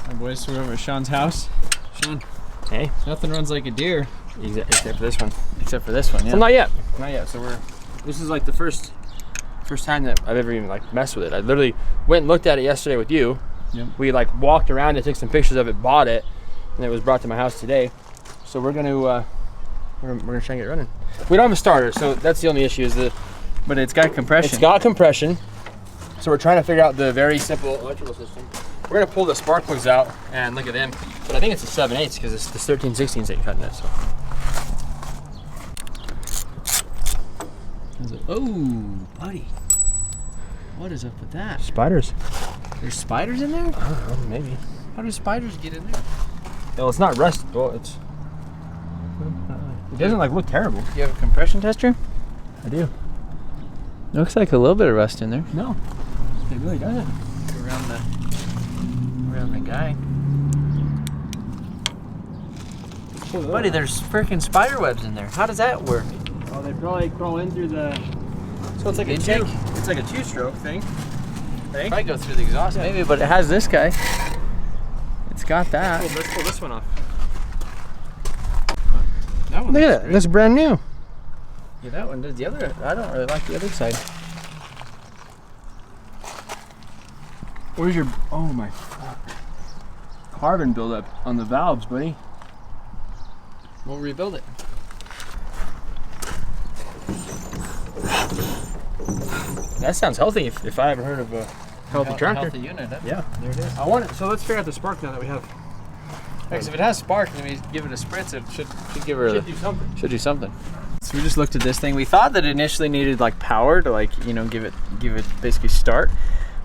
Hi boys, so we're over at Sean's house. Sean, hey. Nothing runs like a Deere. Except for this one. Except for this one, yeah. Well, not yet. Not yet. So this is like the first time that I've ever even like messed with it. I literally went and looked at it yesterday with you. Yep. We like walked around it, took some pictures of it, bought it, and it was brought to my house today. So we're gonna try and get it running. We don't have a starter, so that's the only issue is But it's got compression. It's got compression. So we're trying to figure out the very simple electrical system. We're gonna pull the spark plugs out and look at them. But I think it's a 7/8 because it's the 13/16s that you're cutting it. So. Oh, buddy. What is up with that? Spiders. There's spiders in there? I don't know, maybe. How do spiders get in there? Well, it's not rusted. Well, it doesn't like look terrible. Do you have a compression tester? I do. Looks like a little bit of rust in there. No, it really doesn't. Around the guy. Buddy, there's freaking spider webs in there. How does that work? Oh, they probably crawl in through the. So it's like a two. It's like a two-stroke thing. Probably go through the exhaust, maybe, but it has this guy. It's got that. Let's pull this one off. That one Look at that. That's brand new. Yeah, that one does. The other, I don't really like the other side. Where's your? Oh my fuck. Carbon buildup on the valves, buddy. We'll rebuild it. That sounds healthy. If I ever heard of a healthy tractor. Healthy unit. Yeah, there it is. I want it. So let's figure out the spark now that we have. Because if it has spark, then we give it a spritz. It should give her. Should do something. Should do something. So we just looked at this thing. We thought that it initially needed like power to like give it basically start.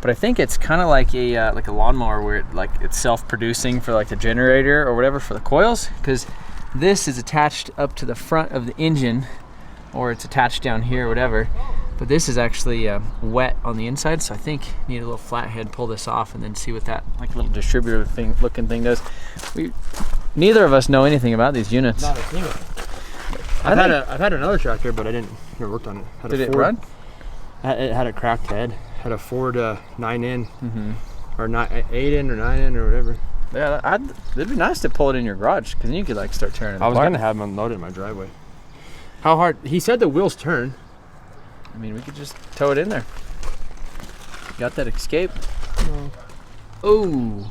But I think it's kind of like a lawnmower where it's self-producing for like the generator or whatever for the coils, because this is attached up to the front of the engine, or it's attached down here or whatever. But this is actually wet on the inside, so I think you need a little flathead, pull this off, and then see what that like little distributor thing looking thing does. Neither of us know anything about these units. Not a thing. I've had another tractor, but I never worked on it. Did it run? It had a cracked head. Had a Ford 9N, or 8N or 9N or whatever. Yeah, it'd be nice to pull it in your garage, because then you could like start turning. I was gonna have them unloaded in my driveway. How hard? He said the wheels turn. I mean, we could just tow it in there. Got that escape? No. Oh,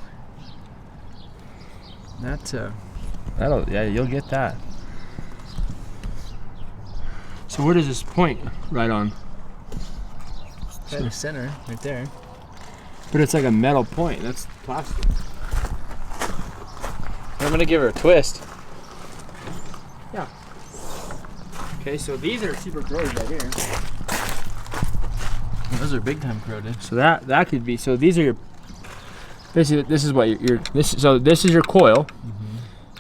that's yeah, you'll get that. So where does this point right on? in the center, right there. But it's like a metal point. That's plastic. I'm gonna give her a twist. Yeah. Okay, so these are super corroded right here. Those are big time corroded. So that could be. So these are your. Basically, this is what So this is your coil,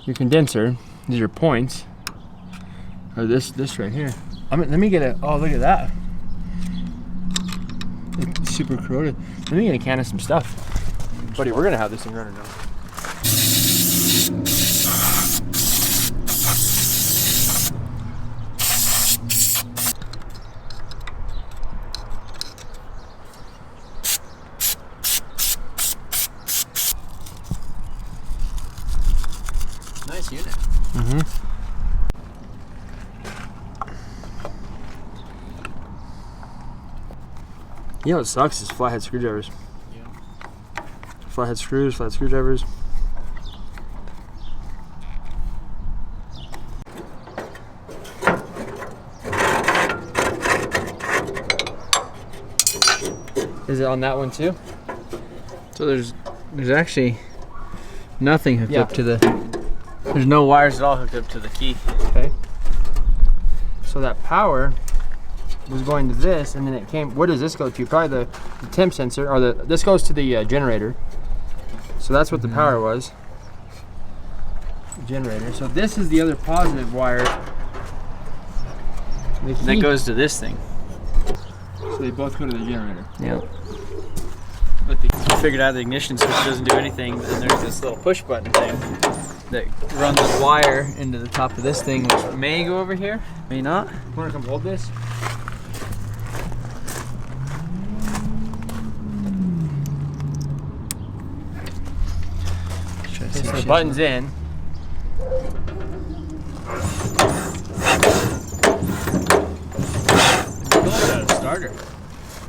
your condenser. These are your points. Or this right here. Let me get a. Oh, look at that. It's super corroded. Let me get a can of some stuff, buddy. We're gonna have this thing running now. Nice unit. You know what sucks is flathead screwdrivers. Yeah. Flathead screwdrivers. Is it on that one too? So there's actually nothing hooked up to the. There's no wires at all hooked up to the key. Okay. So that power was going to this, and then it came. Where does this go to? Probably the temp sensor, or this goes to the generator. So that's what the power was. Generator. So this is the other positive wire. That goes to this thing. So they both go to the generator. Yeah. But you figured out the ignition switch doesn't do anything, and there's this little push button thing that runs a wire into the top of this thing, which may go over here, may not. Want to come hold this? Should I Okay, see so if the she button's has in. starter?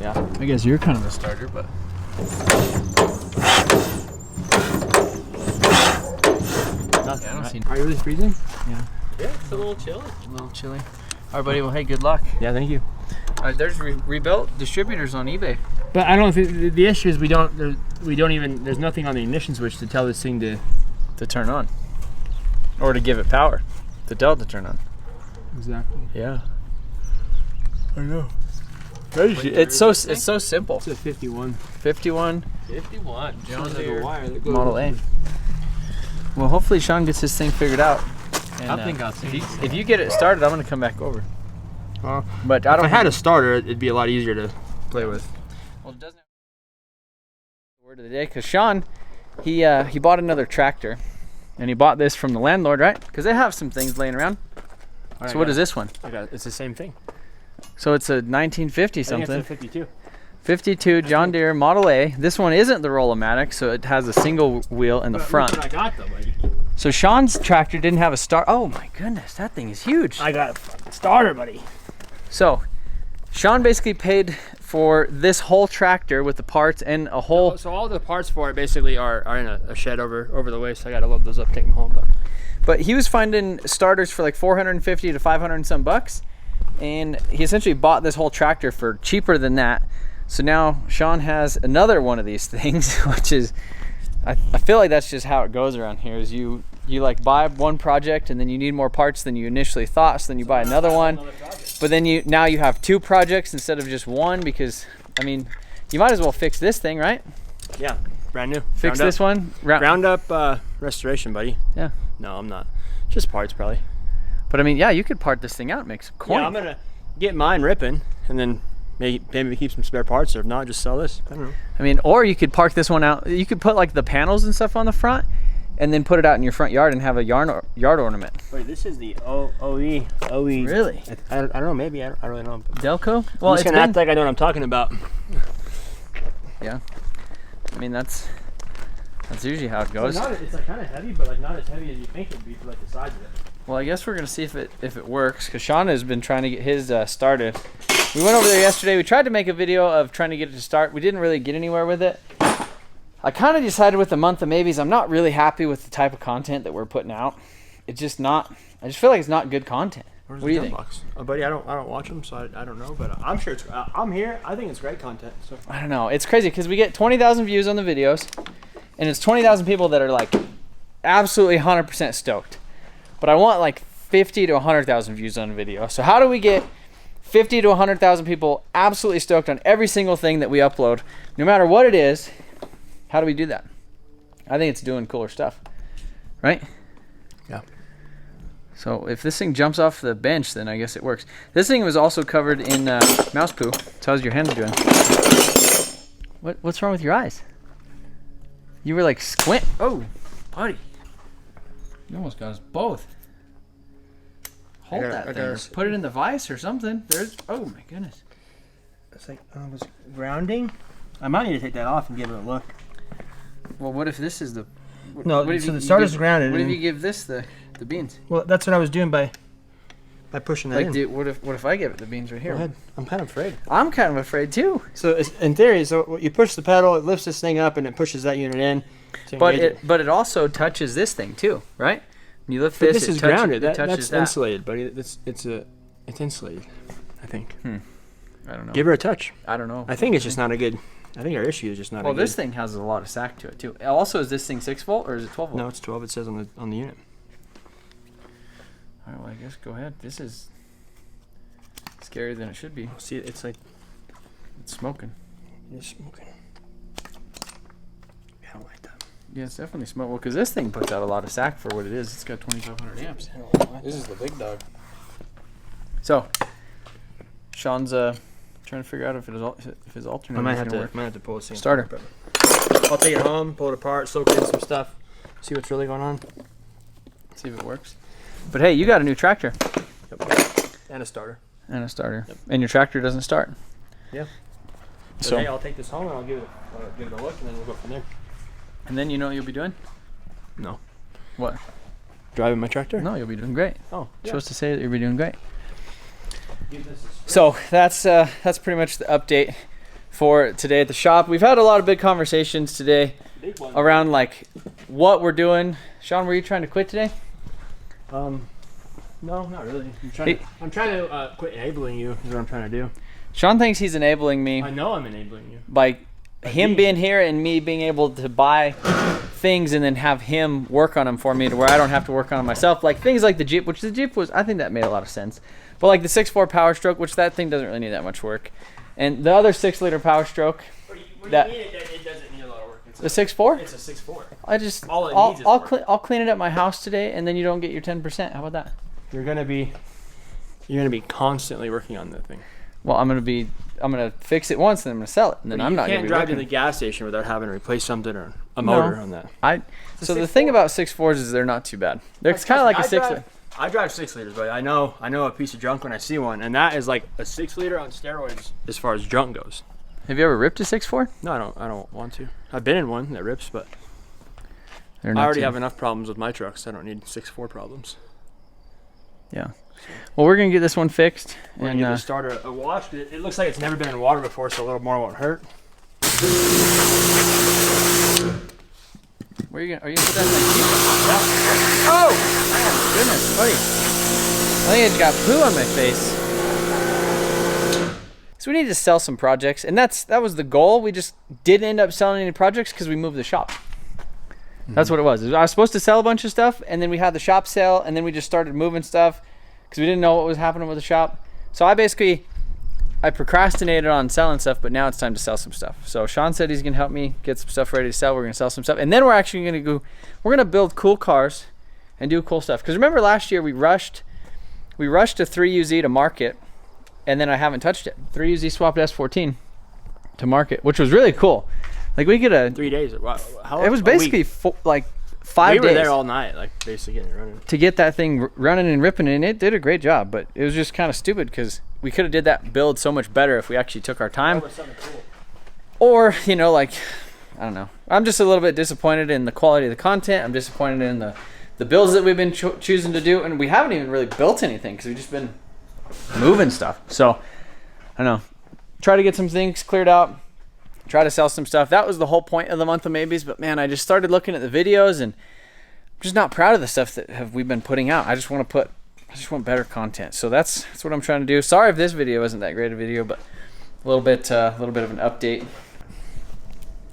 Yeah. I guess you're kind of a starter, but. Nothing, I don't see. Are you really freezing? Yeah. Yeah, it's a little chilly. A little chilly. All right, buddy. Well, hey, good luck. Yeah, thank you. There's rebuilt distributors on eBay. But I don't think the issue is we don't even, there's nothing on the ignition switch to tell this thing to turn on, or to give it power, to tell it to turn on. Exactly. Yeah. I know. It's so simple. It's a 51. 51. 51. John Deere Deere wire that goes Model A. Well, hopefully Sean gets this thing figured out. And, I think I'll see. If you get it started, I'm gonna come back over. But If I had a starter, it'd be a lot easier to play with. Well, it doesn't have the word of the day, because Sean, he bought another tractor, and he bought this from the landlord, right? Because they have some things laying around. So what is this one? It's the same thing. So it's a 1950 I something. think it's a 52. 52 John Deere Model A. This one isn't the Roll-O-Matic, so it has a single wheel in the front. Look what I got though, buddy. So Sean's tractor didn't have a start. Oh my goodness, that thing is huge. I got a starter, buddy. So Sean basically paid for this whole tractor with the parts and a whole. So all the parts for it basically are in a shed over the way. So I gotta load those up, take them home. But he was finding starters for like 450 to 500 and some bucks, and he essentially bought this whole tractor for cheaper than that. So now Sean has another one of these things, which is, I feel like that's just how it goes around here. Is you like buy one project and then you need more parts than you initially thought, so then you buy another one. But then now you have two projects instead of just one, because I mean, you might as well fix this thing, right? Yeah, brand new. Fix this one. Ground up restoration, buddy. Yeah. No, I'm not. Just parts, probably. But I mean, yeah, you could part this thing out and make some coin. Yeah, I'm gonna get mine ripping and then maybe keep some spare parts, or if not, just sell this. I don't know. I mean, or you could park this one out. You could put like the panels and stuff on the front, and then put it out in your front yard and have a yard ornament. Wait, this is the OE. Really? I don't know. Maybe I don't really know. Delco? Well, I'm just gonna act like I know what I'm talking about. Yeah. I mean, that's usually how it goes. It's like kind of heavy, but like not as heavy as you think it would be for like the size of it. Well, I guess we're gonna see if it works, because Sean has been trying to get his started. We went over there yesterday. We tried to make a video of trying to get it to start. We didn't really get anywhere with it. I kind of decided with the month of maybes, I'm not really happy with the type of content that we're putting out. It's just not. I just feel like it's not good content. What do you think? Oh, buddy, I don't watch them, so I don't know. But I'm sure I'm here. I think it's great content. So I don't know. It's crazy because we get 20,000 views on the videos, and it's 20,000 people that are like absolutely 100% stoked. But I want like 50 to 100,000 views on a video. So how do we get 50 to 100,000 people absolutely stoked on every single thing that we upload, no matter what it is? How do we do that? I think it's doing cooler stuff, right? Yeah. So if this thing jumps off the bench, then I guess it works. This thing was also covered in mouse poo. So how's your hands doing? What's wrong with your eyes? You were like squint. Oh, buddy. You almost got us both. Hold that thing. Put it in the vise or something. Oh my goodness. It's like was grounding. I might need to take that off and give it a look. Well, what if this is the? No, so the starter's grounded. What if you give this the beans? Well, that's what I was doing by pushing that in. What if I give it the beans right here? Go ahead. I'm kind of afraid. I'm kind of afraid too. So in theory, you push the pedal, it lifts this thing up, and it pushes that unit in. But it also touches this thing too, right? When you lift this, this is grounded. That's that. insulated, buddy. It's insulated, I think. I don't know. Give her a touch. I don't know. I think it's just not a good. I think our issue is just not. Well, this thing has a lot of sack to it too. Also, is this thing 6 volt or is it 12 volt? No, it's 12. It says on the unit. All right, well, I guess go ahead. This is scarier than it should be. See, it's like it's smoking. It's smoking. I don't like that. Yeah, it's definitely smoke. Well, because this thing puts out a lot of sack for what it is. It's got 2,500 amps. This is the big dog. So, Sean's trying to figure out if his alternator. I might have to pull this thing starter. Apart, I'll take it home, pull it apart, soak it in some stuff, see what's really going on. See if it works. But hey, you got a new tractor. Yep. And a starter. Yep. And your tractor doesn't start. Yeah. So hey, I'll take this home and I'll give it a look, and then we'll go from there. And then you know what you'll be doing? No. What? Driving my tractor? No, you'll be doing great. Oh, You're supposed to say that you'll be doing great. So that's pretty much the update for today at the shop. We've had a lot of big conversations today around like what we're doing. Sean, were you trying to quit today? No, not really. I'm trying to quit enabling you. Is what I'm trying to do. Sean thinks he's enabling me I know I'm enabling you. by him being here and me being able to buy things and then have him work on them for me to where I don't have to work on them myself. Like things like the Jeep, which the Jeep was, I think that made a lot of sense. But like the 6.4 Power Stroke, which that thing doesn't really need that much work. And the other 6-liter Power Stroke. What do you mean it doesn't need a lot of work? The 6.4? It's a 6.4. I'll clean it at my house today, and then you don't get your 10%. How about that? You're gonna be constantly working on that thing. Well, I'm gonna fix it once, and then I'm gonna sell it, and then I'm not gonna be You can't drive working. to the gas station without having to replace something or a motor on that. So the thing about 6.4s is they're not too bad. They're kind of like a 6. I drive 6 liters, but I know a piece of junk when I see one, and that is like a 6 liter on steroids as far as junk goes. Have you ever ripped a 6.4? No, I don't want to. I've been in one that rips, but I already have enough problems with my trucks. I don't need 6.4 problems. Yeah. Well, we're gonna get this one fixed, We're and gonna start a wash. It looks like it's never been in water before, so a little more won't hurt. are you gonna put that in the Jeep? Oh! Oh goodness, buddy! I think I just got poo on my face. So we need to sell some projects, and that was the goal. We just didn't end up selling any projects because we moved the shop. That's what it was. I was supposed to sell a bunch of stuff, and then we had the shop sale, and then we just started moving stuff because we didn't know what was happening with the shop. So I procrastinated on selling stuff, but now it's time to sell some stuff. So Sean said he's gonna help me get some stuff ready to sell. We're gonna sell some stuff, and then we're actually gonna build cool cars and do cool stuff. Because remember last year we rushed a 3UZ to market, and then I haven't touched it. 3UZ swapped S14 to market, which was really cool. Like we get 3 days. Wow. It was basically 5 days. We were there all night, like basically getting it running. To get that thing running and ripping, and it did a great job. But it was just kind of stupid because we could have did that build so much better if we actually took our time. That was something cool. Or I don't know. I'm just a little bit disappointed in the quality of the content. I'm disappointed in the builds that we've been choosing to do, and we haven't even really built anything because we've just been moving stuff. So I don't know. Try to get some things cleared out. Try to sell some stuff. That was the whole point of the month of maybes. But man, I just started looking at the videos, and I'm just not proud of the stuff that we've been putting out. I just want better content. So that's what I'm trying to do. Sorry if this video isn't that great a video, but a little bit of an update.